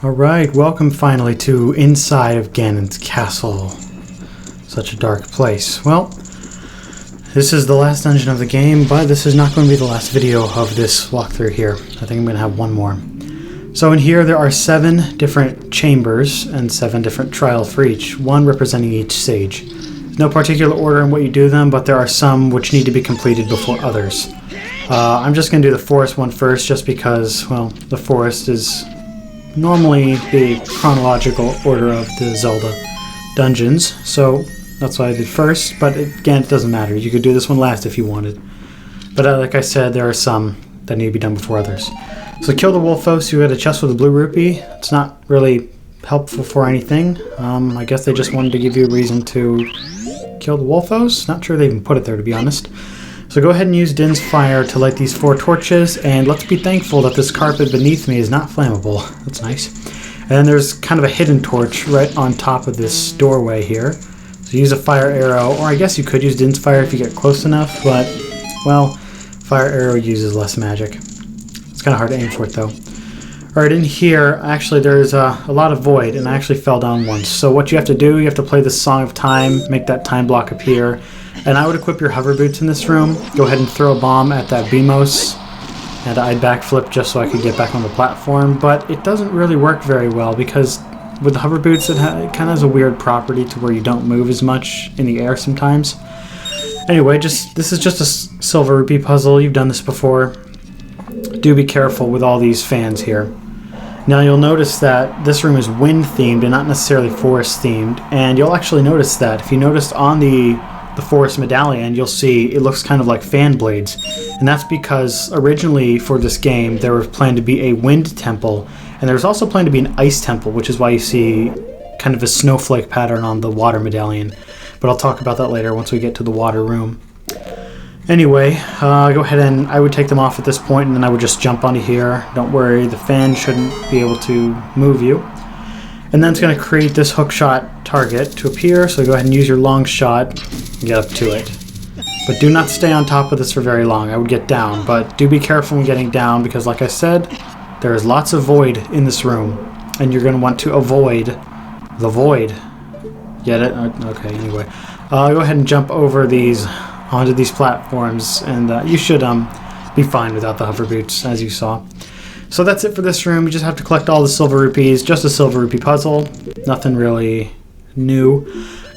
Alright, welcome finally to inside of Ganon's castle. Such a dark place. Well, this is the last dungeon of the game, but this is not going to be the last video of this walkthrough here. I think I'm going to have one more. So in here there are 7 different chambers and 7 different trials for each, one representing each stage. There's no particular order in what you do them, but there are some which need to be completed before others. I'm just going to do the forest one first, just because, well, the forest is normally the chronological order of the Zelda dungeons, so that's what I did first, but again, it doesn't matter. You could do this one last if you wanted. But like I said, there are some that need to be done before others. So kill the Wolfos. You had a chest with a blue rupee. It's not really helpful for anything. I guess they just wanted to give you a reason to kill the Wolfos. Not sure they even put it there, to be honest. So go ahead and use Din's fire to light these 4 torches, and let's be thankful that this carpet beneath me is not flammable. That's nice. And then there's kind of a hidden torch right on top of this doorway here. So use a fire arrow, or I guess you could use Din's fire if you get close enough, but, well, fire arrow uses less magic. It's kind of hard to aim for it, though. Alright, in here, actually, there's a lot of void, and I actually fell down once. So what you have to do, you have to play the Song of Time, make that time block appear. And I would equip your hover boots in this room. Go ahead and throw a bomb at that Beamos. And I'd backflip just so I could get back on the platform. But it doesn't really work very well because with the hover boots it kind of has a weird property to where you don't move as much in the air sometimes. Anyway, this is just a silver rupee puzzle. You've done this before. Do be careful with all these fans here. Now you'll notice that this room is wind themed and not necessarily forest themed. And you'll actually notice that if you noticed on the forest medallion, you'll see it looks kind of like fan blades, and that's because originally for this game there was planned to be a wind temple, and there was also planned to be an ice temple, which is why you see kind of a snowflake pattern on the water medallion. But I'll talk about that later once we get to the water room. Anyway, go ahead and I would take them off at this point, and then I would just jump onto here. Don't worry, the fan shouldn't be able to move you. And then it's going to create this hookshot target to appear, so go ahead and use your long shot and get up to it. But do not stay on top of this for very long. I would get down, but do be careful when getting down because, like I said, there is lots of void in this room, and you're going to want to avoid the void. Get it? Okay, anyway. Go ahead and jump over onto these platforms, and you should be fine without the hover boots, as you saw. So that's it for this room. You just have to collect all the silver rupees. Just a silver rupee puzzle. Nothing really new.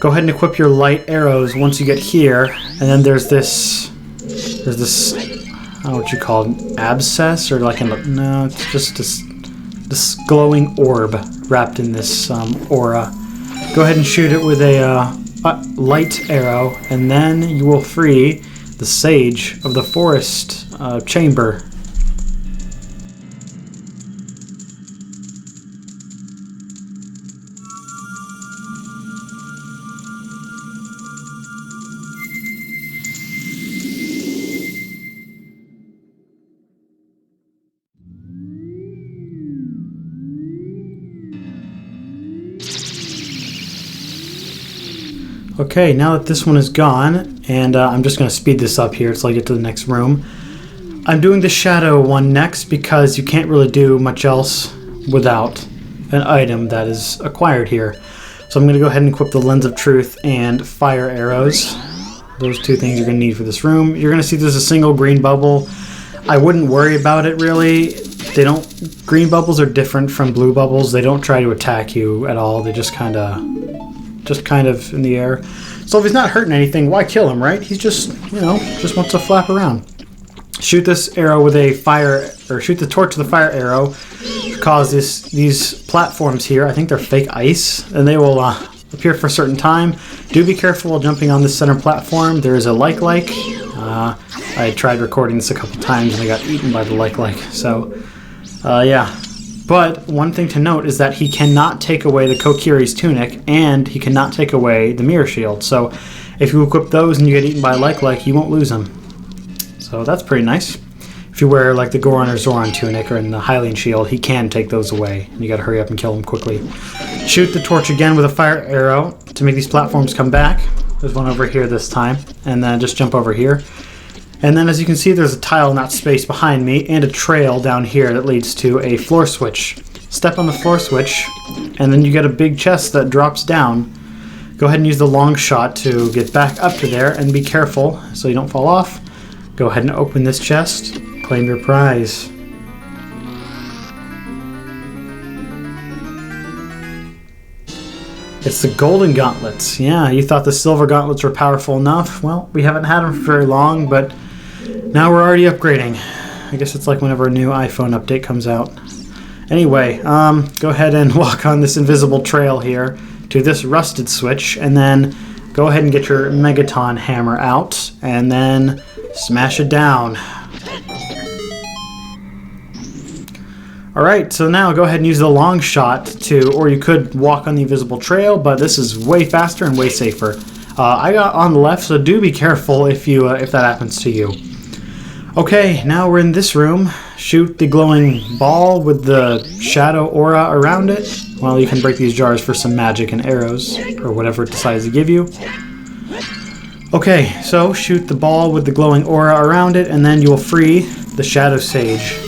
Go ahead and equip your light arrows once you get here. And then there's this, I don't know what you call it, abscess? Or like no, it's just this glowing orb wrapped in this aura. Go ahead and shoot it with a light arrow. And then you will free the sage of the forest chamber. Okay, now that this one is gone, and I'm just going to speed this up here until I get to the next room. I'm doing the shadow one next because you can't really do much else without an item that is acquired here. So I'm going to go ahead and equip the Lens of Truth and fire arrows. Those 2 things you're going to need for this room. You're going to see there's a single green bubble. I wouldn't worry about it really. Green bubbles are different from blue bubbles. They don't try to attack you at all. They just kind of in the air. So if he's not hurting anything, why kill him, right? He's just, just wants to flap around. Shoot this arrow with a fire, or shoot the torch with a fire arrow. Cause these platforms here, I think they're fake ice, and they will appear for a certain time. Do be careful while jumping on this center platform. There is a like. I tried recording this a couple times and I got eaten by the like. So, yeah. But one thing to note is that he cannot take away the Kokiri's tunic, and he cannot take away the mirror shield. So if you equip those and you get eaten by a like, you won't lose them. So that's pretty nice. If you wear like the Goron or Zoran tunic or in the Hylian shield, he can take those away. And you gotta hurry up and kill him quickly. Shoot the torch again with a fire arrow to make these platforms come back. There's one over here this time. And then just jump over here. And then as you can see, there's a tile in that space behind me and a trail down here that leads to a floor switch. step on the floor switch, and then you get a big chest that drops down. Go ahead and use the long shot to get back up to there, and be careful so you don't fall off. Go ahead and open this chest, claim your prize. It's the golden gauntlets. Yeah, you thought the silver gauntlets were powerful enough. Well, we haven't had them for very long, but now we're already upgrading. I guess it's like whenever a new iPhone update comes out. Anyway, go ahead and walk on this invisible trail here to this rusted switch, and then go ahead and get your Megaton hammer out, and then smash it down. Alright, so now go ahead and use the long shot to, or you could walk on the invisible trail, but this is way faster and way safer. I got on the left, so do be careful if that happens to you. Okay, now we're in this room. Shoot the glowing ball with the shadow aura around it. Well, you can break these jars for some magic and arrows, or whatever it decides to give you. Okay, so shoot the ball with the glowing aura around it, and then you will free the Shadow Sage.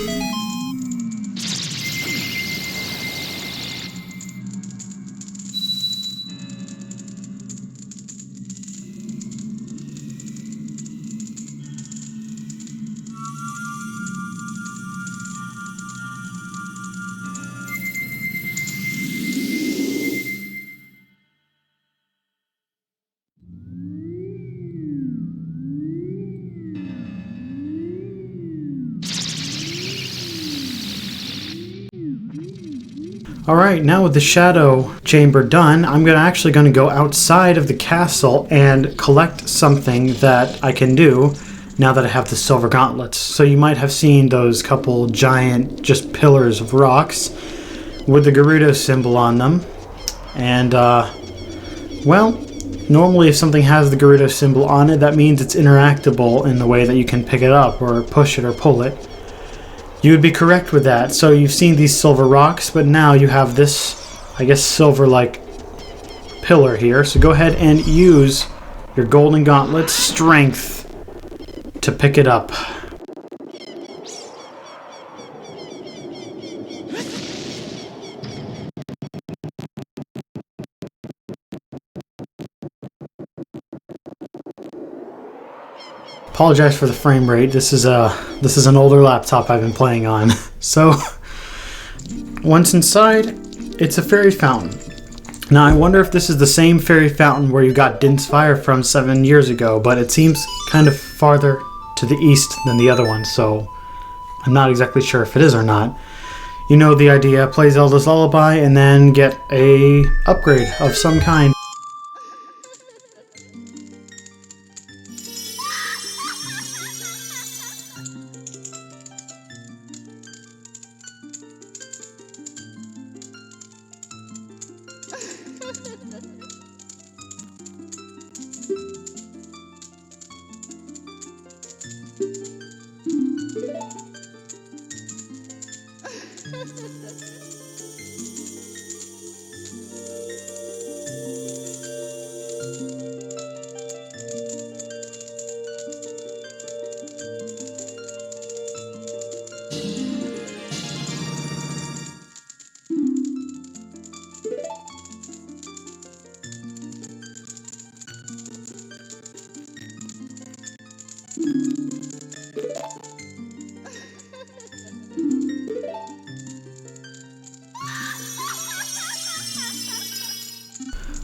Alright, now with the shadow chamber done, I'm actually going to go outside of the castle and collect something that I can do now that I have the silver gauntlets. So you might have seen those couple giant just pillars of rocks with the Gerudo symbol on them. And, well, normally if something has the Gerudo symbol on it, that means it's interactable in the way that you can pick it up or push it or pull it. You would be correct with that. So you've seen these silver rocks, but now you have this, I guess, silver-like pillar here. So go ahead and use your golden gauntlet strength to pick it up. Apologize for the frame rate. This is an older laptop I've been playing on. So once inside, it's a fairy fountain. Now I wonder if this is the same fairy fountain where you got Din's Fire from 7 years ago, but it seems kind of farther to the east than the other one, so I'm not exactly sure if it is or not. You know the idea, play Zelda's Lullaby and then get a upgrade of some kind.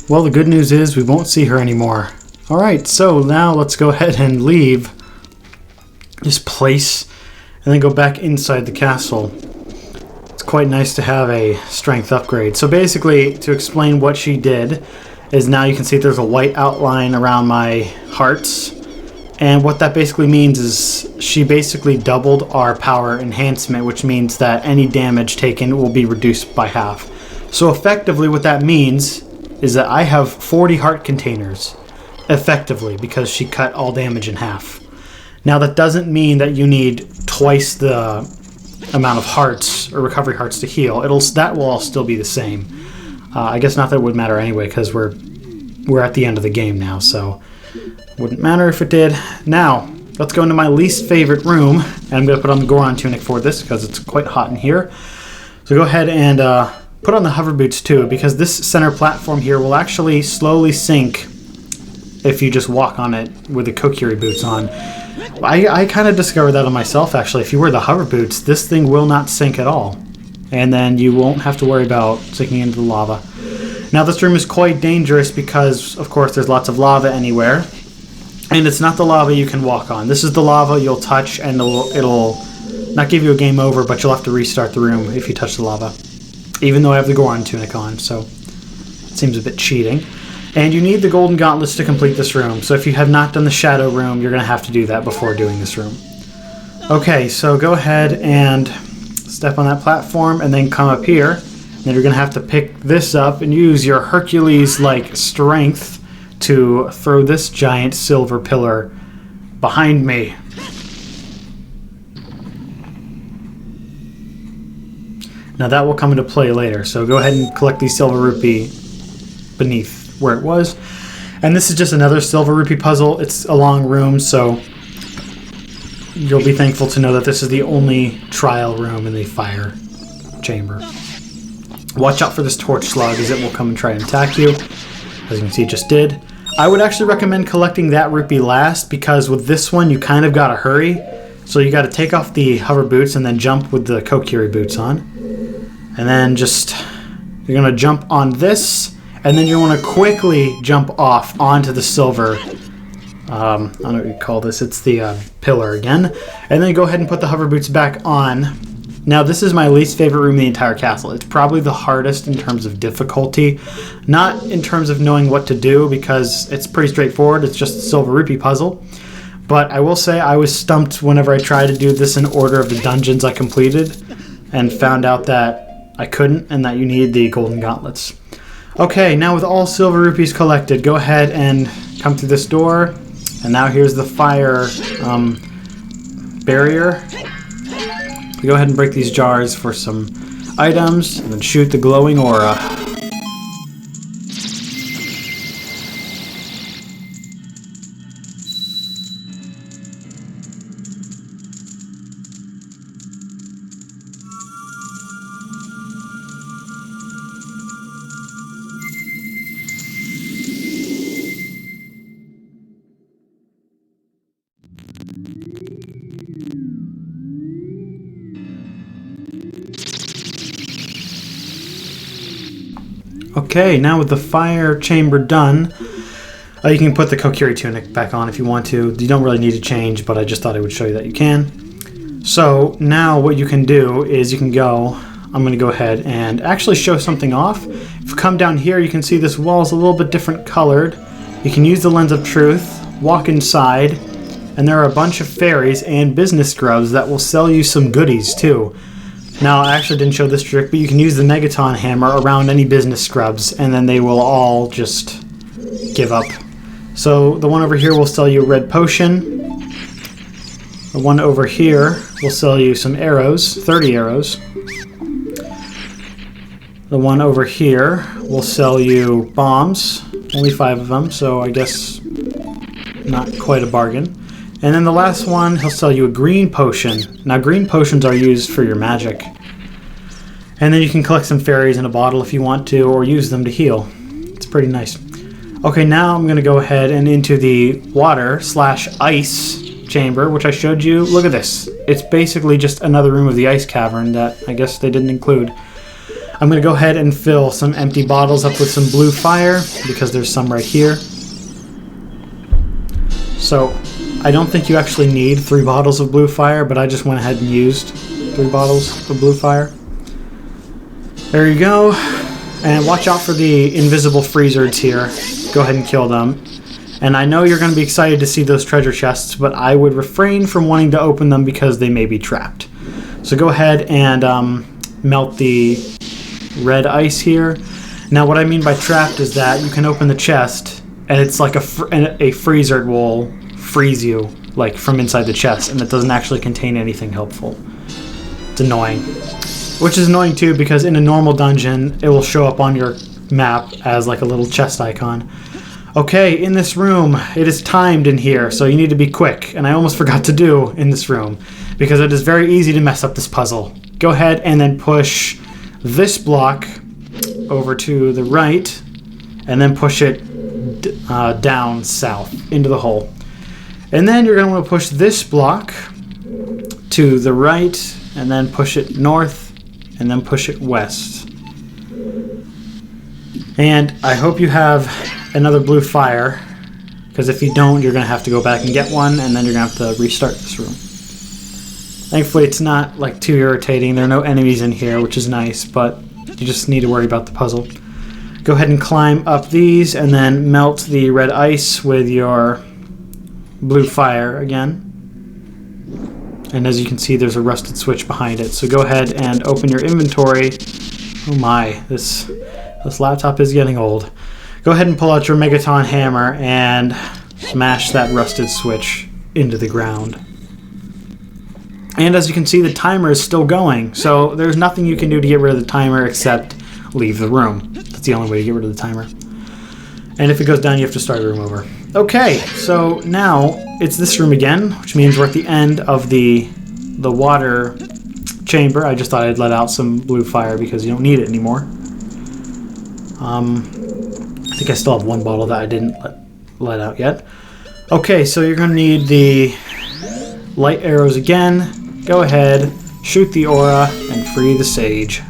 Well, the good news is we won't see her anymore. Alright, so now let's go ahead and leave this place and then go back inside the castle. It's quite nice to have a strength upgrade. So basically, to explain what she did, is now you can see there's a white outline around my hearts. And what that basically means is she basically doubled our power enhancement, which means that any damage taken will be reduced by half. So effectively what that means is that I have 40 heart containers, effectively, because she cut all damage in half. Now that doesn't mean that you need twice the amount of hearts, or recovery hearts to heal. That will all still be the same. I guess not that it would matter anyway, because we're at the end of the game now, so wouldn't matter if it did. Now, let's go into my least favorite room, and I'm going to put on the Goron tunic for this, because it's quite hot in here. So go ahead and put on the hover boots too, because this center platform here will actually slowly sink if you just walk on it with the Kokiri boots on. I kind of discovered that on myself, actually. If you wear the hover boots, this thing will not sink at all. And then you won't have to worry about sinking into the lava. Now this room is quite dangerous because, of course, there's lots of lava anywhere. And it's not the lava you can walk on. This is the lava you'll touch and it'll not give you a game over, but you'll have to restart the room if you touch the lava. Even though I have the Goron tunic on, so it seems a bit cheating. And you need the golden gauntlets to complete this room. So if you have not done the shadow room, you're going to have to do that before doing this room. Okay, so go ahead and step on that platform and then come up here. Then you're going to have to pick this up and use your Hercules-like strength to throw this giant silver pillar behind me. Now that will come into play later, so go ahead and collect the silver rupee beneath where it was. And this is just another silver rupee puzzle. It's a long room, so you'll be thankful to know that this is the only trial room in the fire chamber. Watch out for this torch slug, as it will come and try and attack you. As you can see, it just did. I would actually recommend collecting that rupee last, because with this one you kind of gotta hurry. So you gotta take off the hover boots and then jump with the Kokiri boots on. And then you're gonna jump on this, and then you want to quickly jump off onto the silver, I don't know what you call this, it's the pillar again. And then go ahead and put the hover boots back on. Now this is my least favorite room in the entire castle. It's probably the hardest in terms of difficulty. Not in terms of knowing what to do, because it's pretty straightforward, it's just a silver rupee puzzle. But I will say I was stumped whenever I tried to do this in order of the dungeons I completed, and found out that I couldn't, and that you need the golden gauntlets. Okay, now with all silver rupees collected, go ahead and come through this door. And now here's the fire barrier. Go ahead and break these jars for some items, and then shoot the glowing aura. Okay, now with the fire chamber done, you can put the Kokiri tunic back on if you want to. You don't really need to change, but I just thought I would show you that you can. So now what you can do is you can go, I'm going to go ahead and actually show something off. If you come down here, you can see this wall is a little bit different colored. You can use the lens of truth, walk inside, and there are a bunch of fairies and business scrubs that will sell you some goodies too. Now, I actually didn't show this trick, but you can use the Megaton hammer around any business scrubs, and then they will all just give up. So the one over here will sell you a red potion. The one over here will sell you some arrows, 30 arrows. The one over here will sell you bombs, only 5 of them, so I guess not quite a bargain. And then the last one, he'll sell you a green potion. Now green potions are used for your magic. And then you can collect some fairies in a bottle if you want to, or use them to heal. It's pretty nice. Okay, now I'm going to go ahead and into the water/ice chamber, which I showed you. Look at this. It's basically just another room of the ice cavern that I guess they didn't include. I'm going to go ahead and fill some empty bottles up with some blue fire, because there's some right here. So I don't think you actually need 3 bottles of blue fire, but I just went ahead and used 3 bottles of blue fire. There you go. And watch out for the invisible freezers here. Go ahead and kill them. And I know you're going to be excited to see those treasure chests, but I would refrain from wanting to open them because they may be trapped. So go ahead and melt the red ice here. Now what I mean by trapped is that you can open the chest, and it's like a freezer will freeze you, like from inside the chest, and it doesn't actually contain anything helpful. It's annoying. Which is annoying too, because in a normal dungeon, it will show up on your map as like a little chest icon. Okay, in this room, it is timed in here, so you need to be quick, and I almost forgot to do in this room, because it is very easy to mess up this puzzle. Go ahead and then push this block over to the right, and then push it down south into the hole. And then you're going to want to push this block to the right, and then push it north, and then push it west. And I hope you have another blue fire, because if you don't, you're going to have to go back and get one, and then you're going to have to restart this room. Thankfully, it's not like too irritating. There are no enemies in here, which is nice, but you just need to worry about the puzzle. Go ahead and climb up these, and then melt the red ice with your blue fire again. And as you can see, there's a rusted switch behind it. So go ahead and open your inventory. Oh my, this laptop is getting old. Go ahead and pull out your Megaton hammer and smash that rusted switch into the ground. And as you can see, the timer is still going. So there's nothing you can do to get rid of the timer except leave the room. That's the only way to get rid of the timer. And if it goes down, you have to start the room over. Okay, so now it's this room again, which means we're at the end of the water chamber. I just thought I'd let out some blue fire because you don't need it anymore. I think I still have one bottle that I didn't let out yet. Okay, so you're going to need the light arrows again. Go ahead, shoot the aura, and free the sage.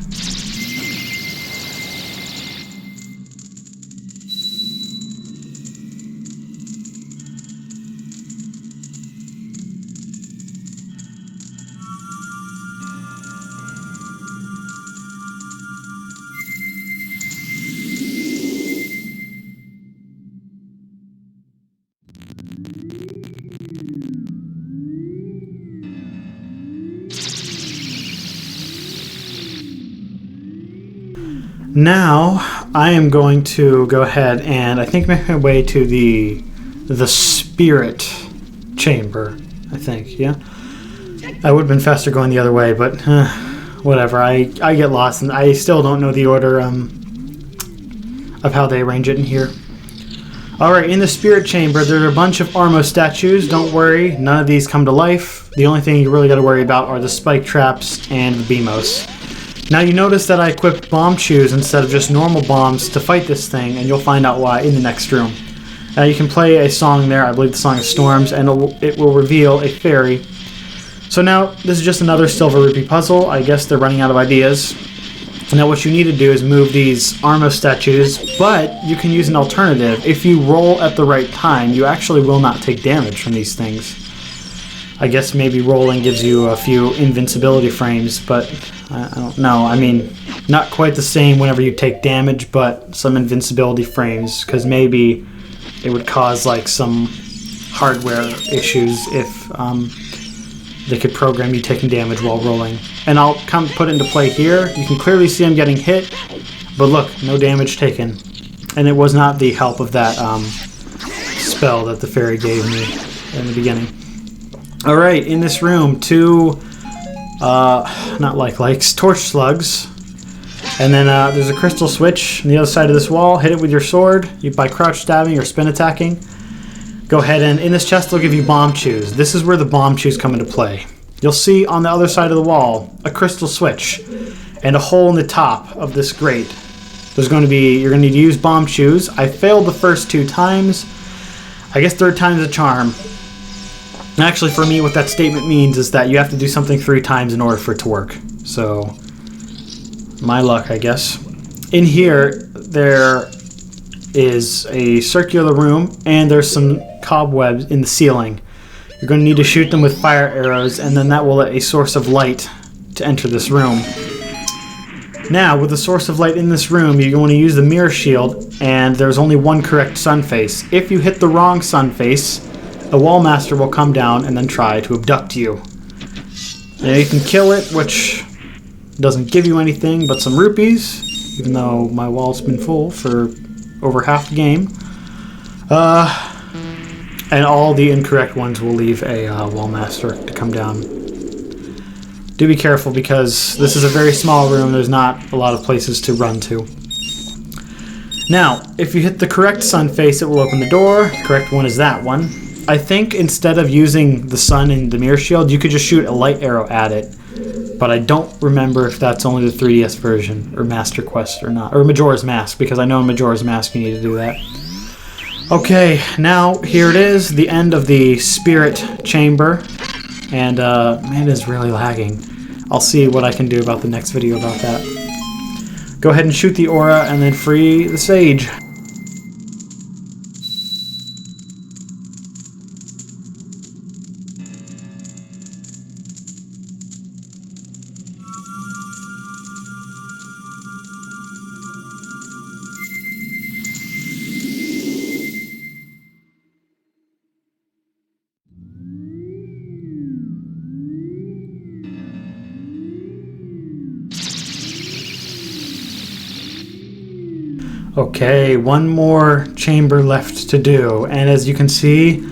Now, I am going to go ahead and I think make my way to the spirit chamber, I think, yeah? I would have been faster going the other way, but whatever. I get lost, and I still don't know the order of how they arrange it in here. Alright, in the spirit chamber, there are a bunch of Armo statues. Don't worry, none of these come to life. The only thing you really got to worry about are the spike traps and the Beamos. Now you notice that I equipped bomb chews instead of just normal bombs to fight this thing, and you'll find out why in the next room. You can play a song there, I believe the song is Storms, and it will reveal a fairy. So now, this is just another silver rupee puzzle. I guess they're running out of ideas. Now what you need to do is move these Armo statues, but you can use an alternative. If you roll at the right time, you actually will not take damage from these things. I guess maybe rolling gives you a few invincibility frames, but I don't know. I mean, not quite the same whenever you take damage, but some invincibility frames, because maybe it would cause like some hardware issues if they could program you taking damage while rolling. And I'll come put it into play here. You can clearly see I'm getting hit, but look, no damage taken. And it was not the help of that spell that the fairy gave me in the beginning. Alright, in this room, two, not likes, torch slugs. And then there's a crystal switch on the other side of this wall. Hit it with your sword by crouch stabbing or spin attacking. Go ahead and in this chest they'll give you bomb chews. This is where the bomb chews come into play. You'll see on the other side of the wall a crystal switch and a hole in the top of this grate. You're going to need to use bomb chews. I failed the first 2 times. I guess third time's a charm. Actually, for me, what that statement means is that you have to do something 3 times in order for it to work. So, my luck, I guess. In here, there is a circular room, and there's some cobwebs in the ceiling. You're going to need to shoot them with fire arrows, and then that will let a source of light to enter this room. Now, with the source of light in this room, you're going to use the mirror shield, and there's only one correct sun face. If you hit the wrong sun face, a wall master will come down and then try to abduct you. Now you can kill it, which doesn't give you anything but some rupees, even though my wall's been full for over half the game. And all the incorrect ones will leave a wall master to come down. Do be careful because this is a very small room. There's not a lot of places to run to. Now, if you hit the correct sun face, it will open the door. The correct one is that one. I think instead of using the sun and the mirror shield, you could just shoot a light arrow at it. but I don't remember if that's only the 3DS version or Master Quest or not, or Majora's Mask, because I know in Majora's Mask you need to do that. Okay, now here it is, the end of the Spirit Chamber, and man, it is really lagging. I'll see what I can do about the next video about that. Go ahead and shoot the aura and then free the sage. Okay, one more chamber left to do, and as you can see,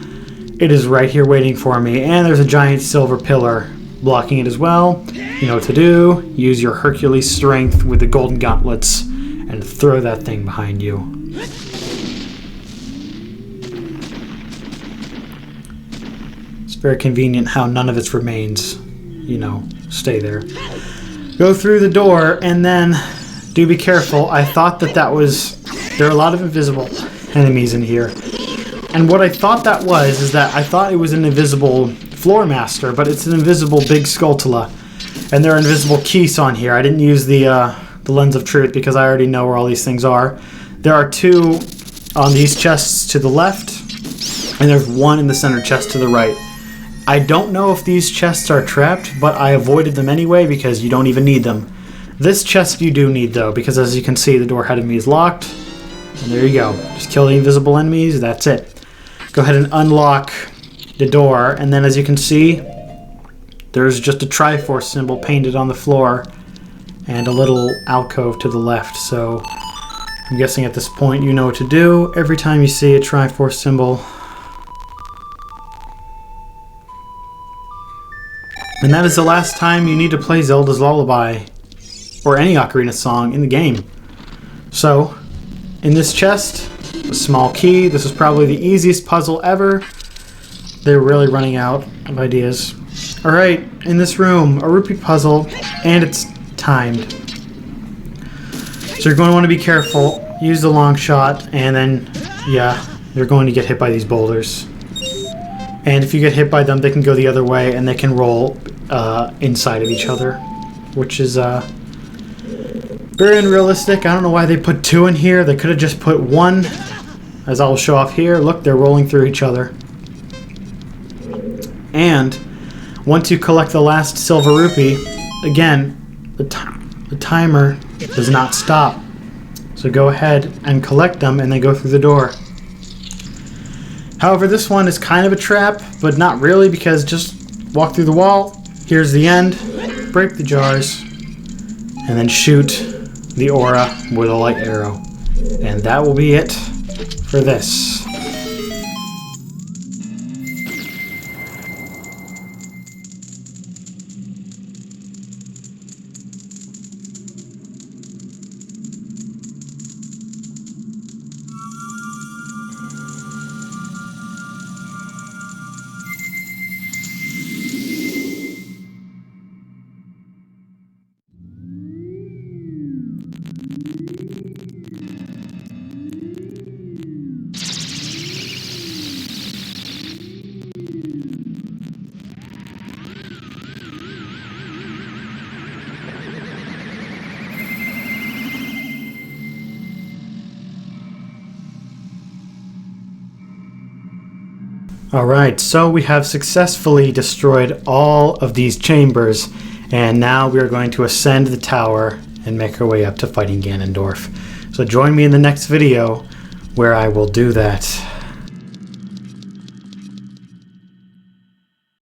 it is right here waiting for me, and there's a giant silver pillar blocking it as well. You know what to do. Use your Hercules strength with the golden gauntlets and throw that thing behind you. It's very convenient how none of its remains, you know, stay there. Go through the door, and then do be careful. I thought that was... There are a lot of invisible enemies in here. And what I thought that was is that I thought it was an invisible floor master, but it's an invisible big Skulltula. And there are invisible keys on here. I didn't use the lens of truth because I already know where all these things are. There are two on these chests to the left, and there's one in the center chest to the right. I don't know if these chests are trapped, but I avoided them anyway because you don't even need them. This chest you do need, though, because as you can see, the door ahead of me is locked. And there you go. Just kill the invisible enemies, that's it. Go ahead and unlock the door, and then as you can see, there's just a Triforce symbol painted on the floor, and a little alcove to the left, so I'm guessing at this point you know what to do. Every time you see a Triforce symbol. And that is the last time you need to play Zelda's Lullaby, or any Ocarina song in the game. So, in this chest, a small key. This is probably the easiest puzzle ever. They're really running out of ideas. Alright, in this room, a rupee puzzle, and it's timed. So you're going to want to be careful. Use the long shot, and then, yeah, you're going to get hit by these boulders. And if you get hit by them, they can go the other way, and they can roll inside of each other, which is very unrealistic. I don't know why they put two in here. They could have just put one, as I'll show off here. Look, they're rolling through each other. And once you collect the last silver rupee, again, the timer does not stop. So go ahead and collect them and then go through the door. However, this one is kind of a trap, but not really, because just walk through the wall. Here's the end. Break the jars. And then shoot the aura with a light arrow. And that will be it for this. Alright, so we have successfully destroyed all of these chambers, and now we are going to ascend the tower and make our way up to fighting Ganondorf. So join me in the next video where I will do that.